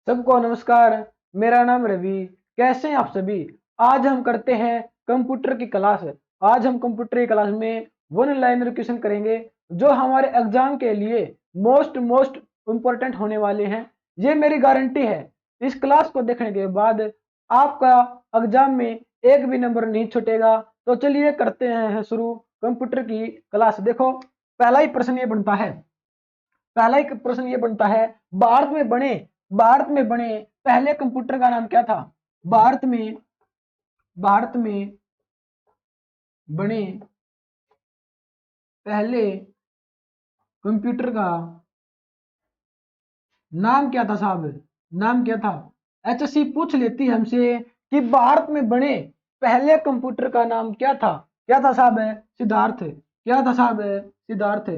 सबको नमस्कार। मेरा नाम रवि। कैसे हैं आप सभी। आज हम करते हैं कंप्यूटर की क्लास। आज हम कंप्यूटर की क्लास में वन लाइनर क्वेश्चन करेंगे जो हमारे एग्जाम के लिए मोस्ट मोस्ट इम्पोर्टेंट होने वाले हैं। ये मेरी गारंटी है। इस क्लास को देखने के बाद आपका एग्जाम में एक भी नंबर नहीं छूटेगा। तो चलिए करते हैं शुरू कंप्यूटर की क्लास। देखो, पहला ही प्रश्न ये बनता है, भारत में बने पहले कंप्यूटर का नाम क्या था। भारत में बने पहले कंप्यूटर का नाम क्या था साहब। नाम क्या था। एचएससी पूछ लेती है हमसे कि भारत में बने पहले कंप्यूटर का नाम क्या था। क्या था साहब। सिद्धार्थ। क्या था साहब। सिद्धार्थ।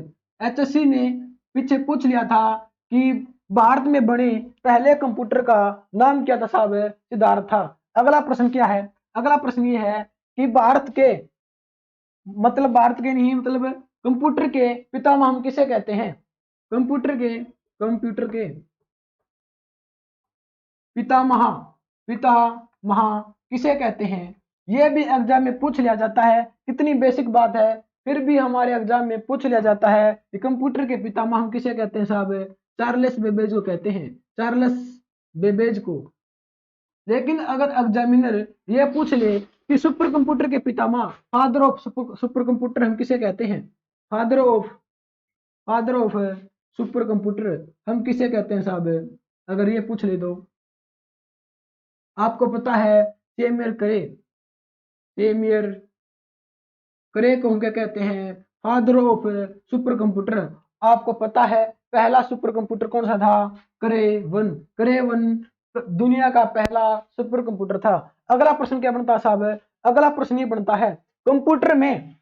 एचएससी ने पीछे पूछ लिया था कि भारत में बने पहले कंप्यूटर का नाम क्या था साहब। सिद्धार्थ था। अगला प्रश्न क्या है। अगला प्रश्न ये है कि भारत के नहीं, मतलब कंप्यूटर के पितामह हम किसे कहते हैं। कंप्यूटर के पितामह पितामह किसे कहते हैं। यह भी एग्जाम में पूछ लिया जाता है। कितनी बेसिक बात है, फिर भी हमारे एग्जाम में पूछ लिया जाता है कि कंप्यूटर के पितामह हम किसे कहते हैं साहब। चार्ल्स बेबेज को कहते हैं। चार्ल्स बेबेज को। लेकिन अगर एग्जामिनर यह पूछ ले कि सुपर कंप्यूटर के पितामह, फादर ऑफ सुपर कंप्यूटर हम किसे कहते हैं। Father of father of super computer हम किसे कहते हैं साहब। अगर ये पूछ ले तो आपको पता है सेमियर करे को हम क्या कहते हैं। Father of super computer. आपको पता है पहला सुपर कंप्यूटर कौन सा था। करे वन दुनिया का पहला सुपर कंप्यूटर था। अगला प्रश्न क्या बनता है साहब। अगला प्रश्न ये बनता है, कंप्यूटर में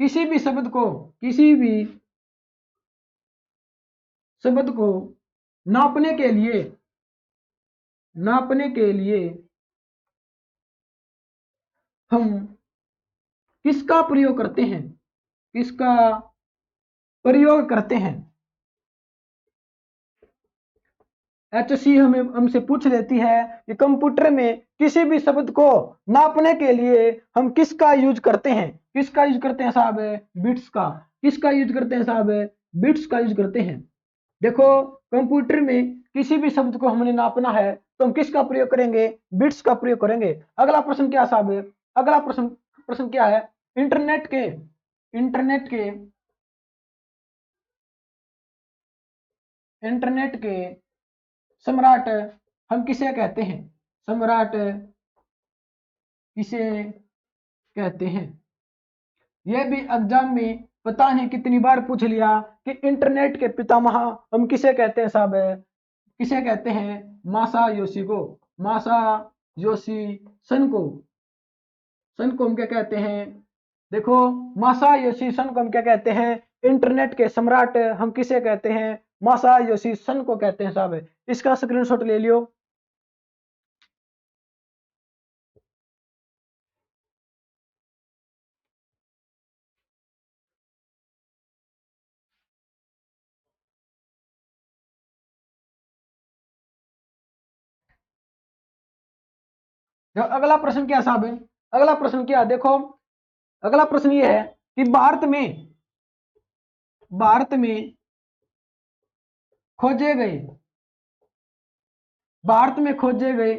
किसी भी शब्द को नापने के लिए हम किसका प्रयोग करते हैं। किसका प्रयोग करते हैं। एचसी हमें हमसे पूछ लेती है कि कंप्यूटर में किसी भी शब्द को नापने के लिए हम किसका यूज करते हैं। किसका यूज करते हैं साहब। बिट्स का। किसका यूज करते हैं साहब। बिट्स का यूज करते हैं। देखो, कंप्यूटर में किसी भी शब्द को हमने नापना है तो हम किसका प्रयोग करेंगे। बिट्स का प्रयोग करेंगे। अगला प्रश्न क्या साहब। अगला प्रश्न क्या है। इंटरनेट के सम्राट हम किसे कहते हैं। सम्राट किसे कहते हैं। यह भी एग्जाम में पता नहीं कितनी बार पूछ लिया कि इंटरनेट के पितामह हम किसे कहते हैं साहब। किसे कहते हैं। मासा योशी को। मासा योशी सन को हम क्या कहते हैं। देखो, मासा योशी सन को हम क्या कहते हैं। इंटरनेट के सम्राट हम किसे कहते हैं। मासा योशी सन को कहते हैं साहब। इसका स्क्रीनशॉट ले लियो। अगला प्रश्न क्या साहब। अगला प्रश्न क्या, देखो अगला प्रश्न ये है कि भारत में खोजे गए भारत में खोजे गए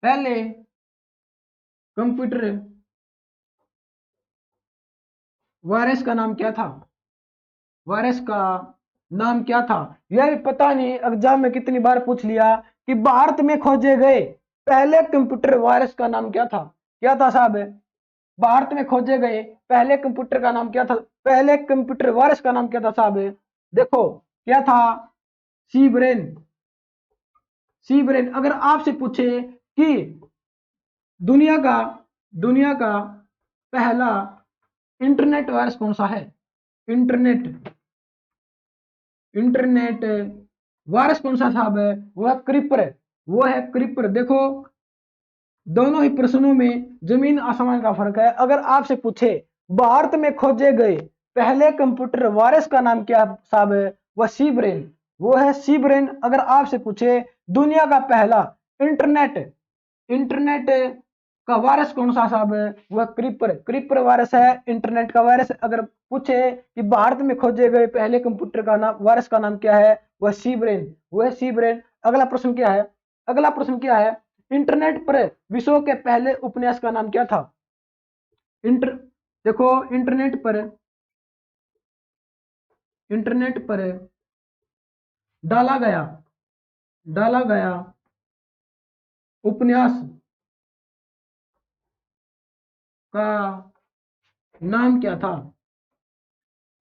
पहले कंप्यूटर वायरस का नाम क्या था। वायरस का नाम क्या था। यह भी पता नहीं एग्जाम में कितनी बार पूछ लिया कि भारत में खोजे गए पहले कंप्यूटर वायरस का नाम क्या था। क्या था साहब। भारत में खोजे गए पहले कंप्यूटर का नाम क्या था। पहले कंप्यूटर वायरस का नाम क्या था साहब। देखो, क्या था। सी ब्रेन। अगर आपसे पूछे कि दुनिया का दुनिया का पहला इंटरनेट वायरस कौन सा है। इंटरनेट वायरस कौन सा साहब है। वो है क्रीपर। देखो, दोनों ही प्रश्नों में जमीन आसमान का फर्क है। अगर आपसे पूछे भारत में खोजे गए पहले कंप्यूटर वायरस का नाम क्या साहब है? वह सी ब्रेन, वो है सी ब्रेन। अगर आपसे पूछे दुनिया का पहला इंटरनेट इंटरनेट का वायरस कौन सा साहब है? वह क्रीपर वायरस है इंटरनेट का वायरस। अगर पूछे कि भारत में खोजे गए पहले कंप्यूटर का नाम वायरस का नाम क्या है? वह सी ब्रेन, वह सी ब्रेन। अगला प्रश्न क्या है? अगला प्रश्न क्या है? इंटरनेट पर विश्व के पहले उपन्यास का नाम क्या था? इंटर देखो इंटरनेट पर डाला गया उपन्यास का नाम क्या था?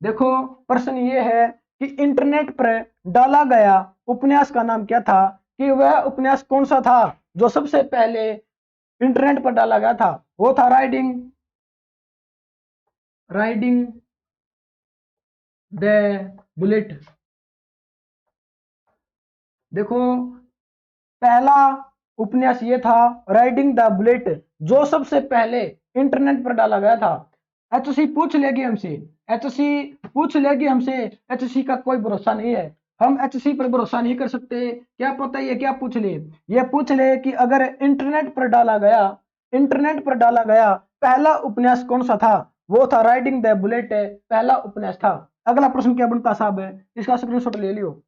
देखो प्रश्न ये है कि इंटरनेट पर डाला गया उपन्यास का नाम क्या था, कि वह उपन्यास कौन सा था जो सबसे पहले इंटरनेट पर डाला गया था? वो था राइडिंग द बुलेट। देखो पहला उपन्यास ये था राइडिंग द बुलेट, जो सबसे पहले इंटरनेट पर डाला गया था। एचसी पूछ लेगी हमसे, एचसी पूछ लेगी हमसे, एचसी का कोई भरोसा नहीं है, हम एचसी पर भरोसा नहीं कर सकते। क्या पता ये क्या पूछ ले? ये पूछ ले कि अगर इंटरनेट पर डाला गया पहला उपन्यास कौन सा था? वो था राइडिंग द बुलेट, पहला उपन्यास था। अगला प्रश्न क्या बनता साहब है? इसका स्क्रीनशॉट ले लियो।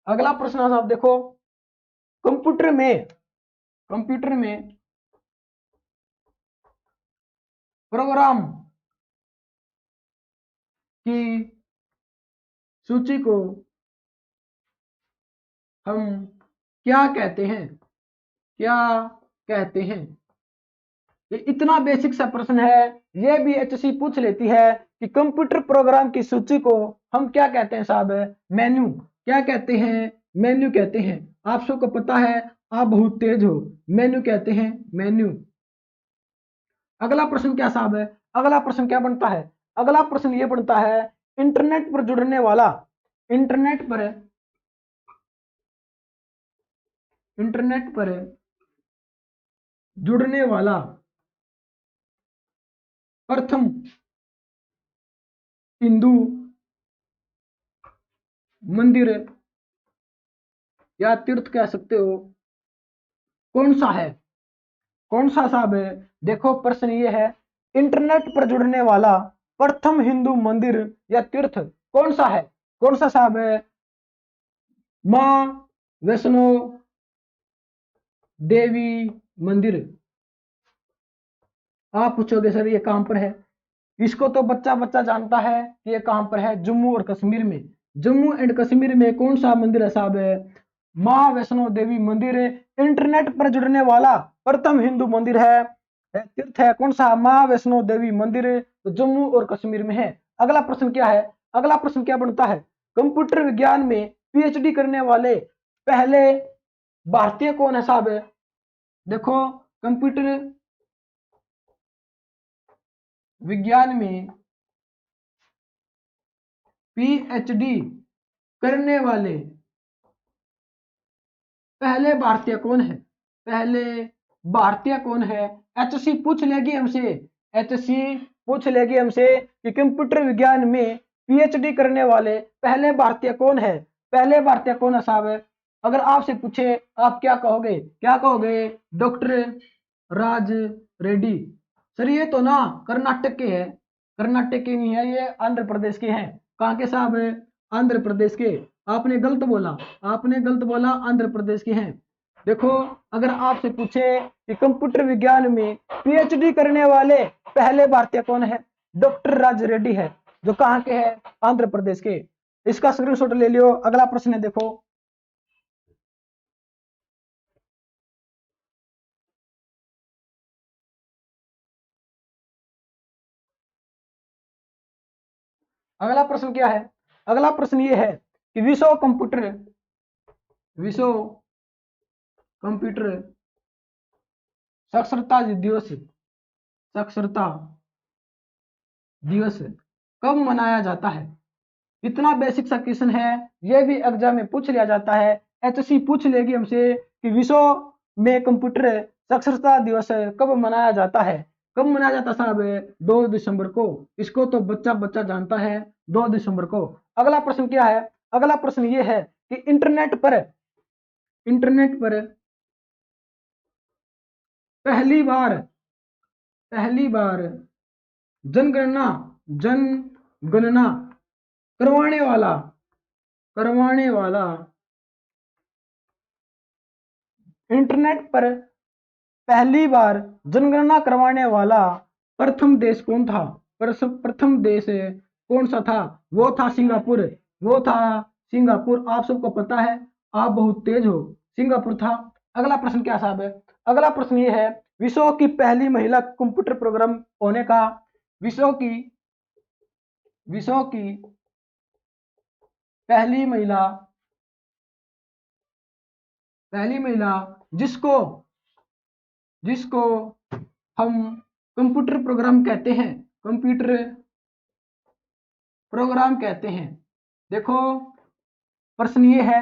अगला प्रश्न साहब देखो, कंप्यूटर में कंप्यूटर में प्रोग्राम की सूची को हम क्या कहते हैं? क्या कहते हैं? ये इतना बेसिक सा प्रश्न है, ये भी एचएससी पूछ लेती है कि कंप्यूटर प्रोग्राम की सूची को हम क्या कहते हैं साहब? मेन्यू। क्या कहते हैं? मेन्यू कहते हैं। आप सबको पता है, आप बहुत तेज हो। मेन्यू कहते हैं, मेन्यू। अगला प्रश्न क्या साहब है? अगला प्रश्न क्या बनता है? अगला प्रश्न ये बनता है, इंटरनेट पर जुड़ने वाला इंटरनेट पर इंटरनेट पर जुड़ने वाला प्रथम हिंदू मंदिर या तीर्थ कह सकते हो, कौन सा है? कौन सा साहब है? देखो प्रश्न ये है, इंटरनेट पर जुड़ने वाला प्रथम हिंदू मंदिर या तीर्थ कौन सा है? कौन सा साहब है? मां वैष्णो देवी मंदिर। आप पूछोगे सर ये कहां पर है? इसको तो बच्चा बच्चा जानता है कि ये कहां पर है, जम्मू और कश्मीर में। जम्मू एंड कश्मीर में कौन सा मंदिर है साहब? है मां वैष्णो देवी मंदिर। इंटरनेट पर जुड़ने वाला प्रथम हिंदू मंदिर है, तीर्थ है कौन सा? मां वैष्णो देवी मंदिर, तो जम्मू और कश्मीर में है। अगला प्रश्न क्या है? अगला प्रश्न क्या बनता है? कंप्यूटर विज्ञान में पीएचडी करने वाले पहले भारतीय कौन है साहब? देखो कंप्यूटर विज्ञान में पीएचडी करने वाले पहले भारतीय कौन है? पहले भारतीय कौन है? एचएससी पूछ लेगी हमसे, एचएससी पूछ लेगी हमसे कि कंप्यूटर विज्ञान में पीएचडी करने वाले पहले भारतीय कौन है? पहले भारतीय कौन है साहब? अगर आपसे पूछे आप क्या कहोगे? क्या कहोगे? डॉक्टर राज रेड्डी। सर ये तो ना कर्नाटक के हैं, कर्नाटक के नहीं है, ये आंध्र प्रदेश के हैं। कहाँ के साहब? आंध्र प्रदेश के। आपने गलत बोला, आपने गलत बोला, आंध्र प्रदेश के हैं। देखो अगर आपसे पूछे कि कंप्यूटर विज्ञान में पीएचडी करने वाले पहले भारतीय कौन है? डॉक्टर राज रेड्डी है, जो कहाँ के हैं? आंध्र प्रदेश के। इसका स्क्रीनशॉट ले लियो। अगला प्रश्न है देखो, अगला प्रश्न क्या है? अगला प्रश्न ये है कि विश्व कंप्यूटर साक्षरता दिवस साक्षरता दिवस कब मनाया जाता है? इतना बेसिक सा क्वेश्चन है, ये भी एग्जाम में पूछ लिया जाता है। HSC पूछ लेगी हमसे कि विश्व में कंप्यूटर साक्षरता दिवस कब मनाया जाता है। कब मनाया जाता साहब? 2 दिसंबर को। इसको तो बच्चा बच्चा जानता है, 2 दिसंबर को। अगला प्रश्न क्या है? अगला प्रश्न ये है कि इंटरनेट पर पहली बार जनगणना करवाने वाला इंटरनेट पर पहली बार जनगणना करवाने वाला प्रथम देश कौन था? प्रथम देश कौन सा था? वो था सिंगापुर। आप सबको पता है, आप बहुत तेज हो, सिंगापुर था। अगला प्रश्न क्या साहब है? अगला प्रश्न ये है, विश्व की पहली महिला कंप्यूटर प्रोग्राम होने का विश्व की पहली महिला जिसको हम कंप्यूटर प्रोग्राम कहते हैं। देखो, प्रश्न ये है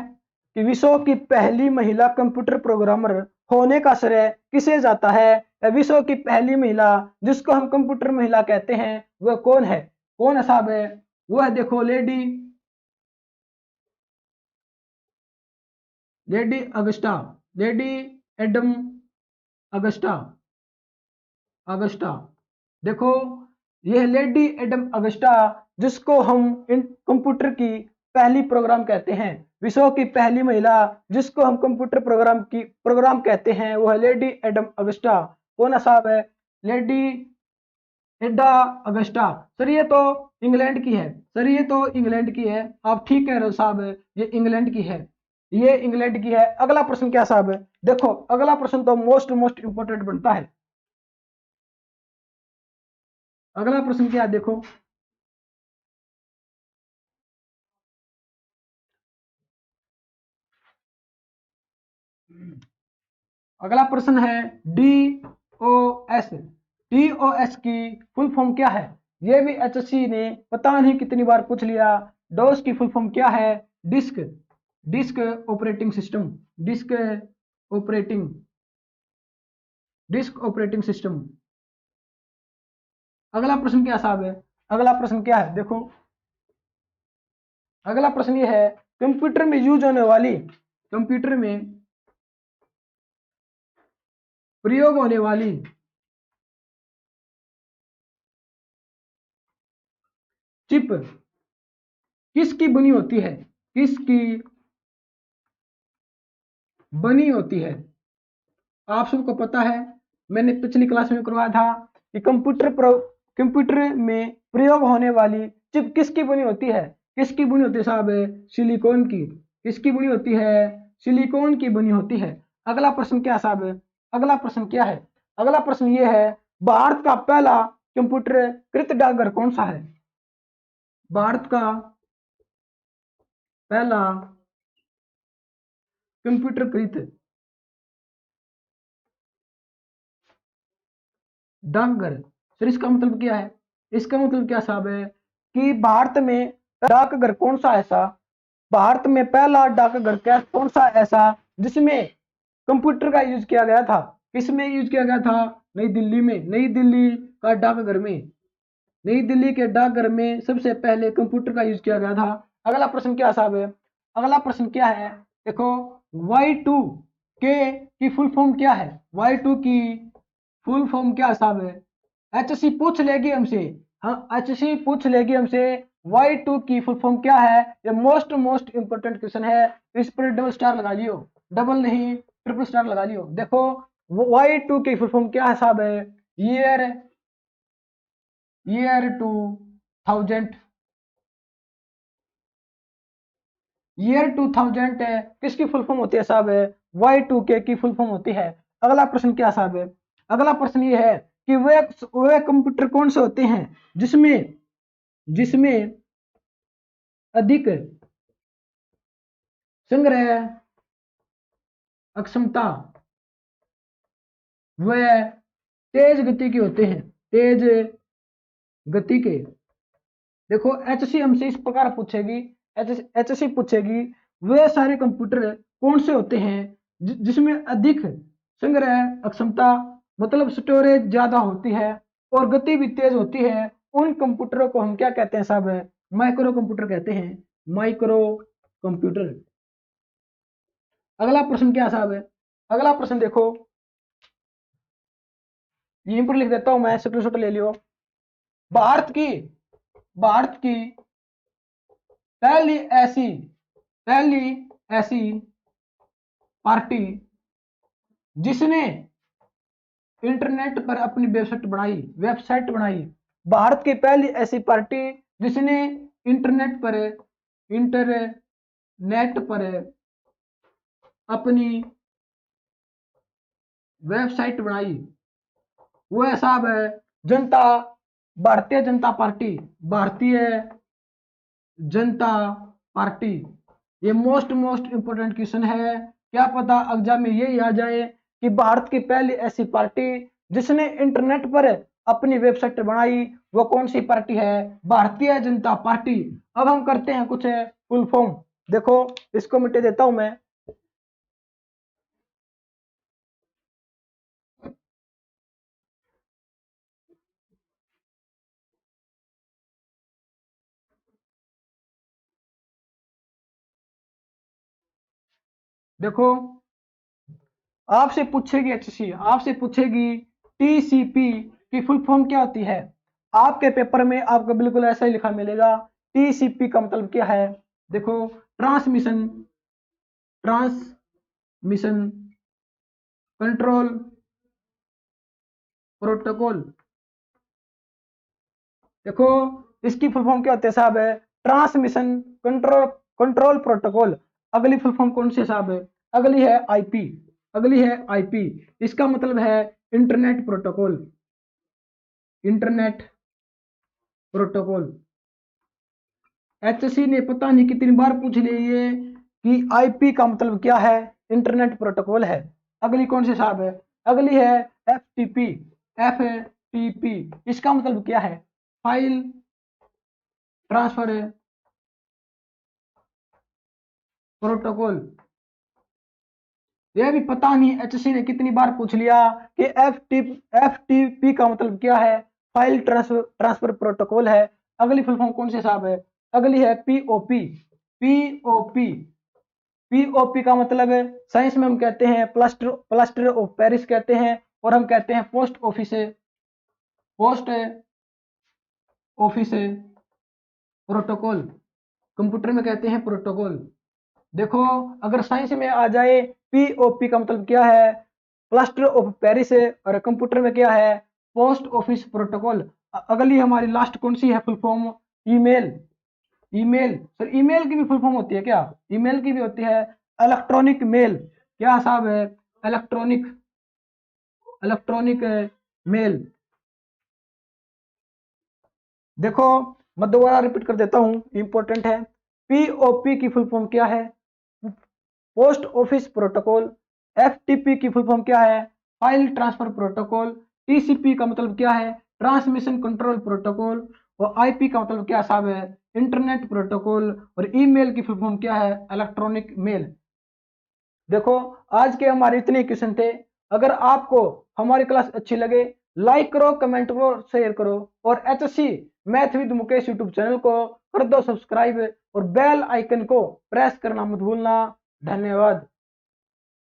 कि विश्व की पहली महिला कंप्यूटर प्रोग्रामर होने का श्रेय किसे जाता है? विश्व की पहली महिला जिसको हम कंप्यूटर महिला कहते हैं वह कौन है? साहब है? वो है, देखो, लेडी एडम अगस्टा। देखो, यह लेडी एडम अगस्टा जिसको हम कंप्यूटर की पहली प्रोग्राम कहते हैं। विश्व की पहली महिला जिसको हम कंप्यूटर प्रोग्राम कहते हैं वो है लेडी एडम अगस्टा। कौन साहब है? लेडी एडा अगस्टा। सर ये तो इंग्लैंड की है। आप ठीक कह रहे हो साहब, ये इंग्लैंड की है। अगला प्रश्न क्या साहब है? देखो, अगला प्रश्न तो मोस्ट इंपोर्टेंट बनता है। अगला प्रश्न क्या है? देखो, अगला प्रश्न है डीओएस। डीओएस की फुल फॉर्म क्या है? ये भी एचएससी ने पता नहीं कितनी बार पूछ लिया। डोस की फुल फॉर्म क्या है? Disk operating system. अगला प्रश्न क्या साहब है? अगला प्रश्न क्या है? देखो, अगला प्रश्न ये है, कंप्यूटर में प्रयोग होने वाली चिप किसकी बनी होती है? आप सबको पता है, मैंने पिछली क्लास में करवाया था कि कंप्यूटर में प्रयोग होने वाली चिप किसकी बनी होती है? साहब? सिलिकॉन की। किसकी बनी होती है? सिलिकॉन की बनी होती है। अगला प्रश्न क्या साहब? अगला प्रश्न क्या है? अगला प्रश्न ये है, भारत का पहला कंप्यूटर कृत डाकघर कौन सा है? भारत का पहला कंप्यूटर कृत डाकघर। सर इसका मतलब क्या है? इसका मतलब क्या साहब है कि भारत में डाकघर कौन सा ऐसा भारत में पहला डाकघर कौन सा ऐसा जिसमें कंप्यूटर का यूज किया गया था? किसमें यूज किया गया था? नई दिल्ली में। नई दिल्ली के डाकघर में सबसे पहले कंप्यूटर का यूज किया गया था। अगला प्रश्न क्या साहब है? अगला प्रश्न क्या है? देखो, Y2K की फुल फॉर्म क्या है? Y2 की फुल फॉर्म क्या साहब है? एचएससी पूछ लेगी हमसे। हाँ, एचएससी पूछ लेगी हमसे Y2 की फुल फॉर्म क्या है। ये मोस्ट इंपोर्टेंट क्वेश्चन है। इस पर डबल स्टार लगा लियो, डबल नहीं ट्रिपल स्टार लगा लियो। देखो, Y2 की फुल फॉर्म क्या है साहब है? ईयर 2000 किसकी फुल फॉर्म होती है साहब? Y2K की फुल फॉर्म होती है। अगला प्रश्न क्या साहब है? अगला प्रश्न ये है कि वे कंप्यूटर कौन से होते हैं जिसमें अधिक संग्रह अक्षमता व तेज गति के होते हैं। तेज गति के। देखो, एचएससी हमसे इस प्रकार पूछेगी। एचएससी पूछेगी वे सारे कंप्यूटर कौन से होते हैं जिसमें अधिक संग्रह अक्षमता मतलब स्टोरेज ज्यादा होती है और गति भी तेज होती है, उन कंप्यूटरों को हम क्या कहते हैं साहब? माइक्रो कंप्यूटर कहते हैं, माइक्रो कंप्यूटर। अगला प्रश्न क्या साहब है? अगला प्रश्न देखो, यहीं पर लिख देता हूं मैं, स्क्रीनशॉट ले लियो। भारत की भारत की पहली ऐसी पहली ऐसी पार्टी जिसने इंटरनेट पर अपनी वेबसाइट बनाई। भारत की पहली ऐसी पार्टी जिसने इंटरनेट पर इंटरनेट पर अपनी वेबसाइट बनाई, वो है साहब है जनता भारतीय जनता पार्टी। भारतीय जनता पार्टी। ये मोस्ट इंपोर्टेंट क्वेश्चन है। क्या पता एग्जाम में यही आ जाए कि भारत की पहली ऐसी पार्टी जिसने इंटरनेट पर अपनी वेबसाइट बनाई, वो कौन सी पार्टी है? भारतीय जनता पार्टी। अब हम करते हैं कुछ फुल फॉर्म। देखो इसको मिटा देता हूं मैं। देखो आपसे पूछेगी एचसी, आपसे पूछेगी टीसीपी की फुल फॉर्म क्या होती है। आपके पेपर में आपको बिल्कुल ऐसा ही लिखा मिलेगा। टीसीपी का मतलब क्या है? देखो, ट्रांसमिशन ट्रांसमिशन कंट्रोल प्रोटोकॉल। देखो इसकी फुल फॉर्म क्या होती है साहब? है ट्रांसमिशन कंट्रोल कंट्रोल प्रोटोकॉल। अगली फुल फॉर्म कौन सी साहब है? अगली है आईपी। अगली है आईपी। इसका मतलब है internet protocol. Internet protocol. HSC ने पता नहीं कितनी बार पूछ लिया ये कि आईपी का मतलब क्या है, इंटरनेट प्रोटोकॉल है। अगली कौन सी साहब है? अगली है एफटीपी। एफटीपी इसका मतलब क्या है? File transfer protocol. यह भी पता नहीं एचएससी ने कितनी बार पूछ लिया कि एफटीपी का मतलब क्या है? फाइल ट्रांसफर प्रोटोकॉल है। अगली फुल फॉर्म कौन सी साहब है? अगली है पीओपी। पीओपी पीओपी का मतलब है साइंस में हम कहते हैं प्लास्टर ऑफ पेरिस कहते हैं, और हम कहते हैं पोस्ट ऑफिस प्रोटोकॉल। कंप्यूटर में कहते हैं प्रोटोकॉल। देखो अगर साइंस में आ जाए पीओपी का मतलब क्या है? प्लास्टर ऑफ पेरिस है, और कंप्यूटर में क्या है? Post office protocol. अगली हमारी लास्ट कौन सी है full form? Email. Email sir, email की भी फुल फॉर्म होती है क्या? ईमेल की भी होती है इलेक्ट्रॉनिक मेल। क्या साहब है? Electronic electronic mail. देखो मैं दोबारा रिपीट कर देता हूं, इंपॉर्टेंट है। पीओपी की फुल फॉर्म क्या है? Post office protocol. एफटीपी की फुल फॉर्म क्या है? File transfer protocol. टीसीपी का मतलब क्या है? Transmission control protocol. और आईपी का मतलब क्या साहब है? Internet protocol. और ईमेल की फुल फॉर्म क्या है? Electronic mail. देखो आज के हमारे इतने क्वेश्चन थे। अगर आपको हमारी क्लास अच्छी लगे, लाइक करो, कमेंट करो, शेयर करो, और HSC math with Mukesh YouTube channel को कर दो सब्सक्राइब, और बेल आइकन को प्रेस करना मत भूलना। धन्यवाद।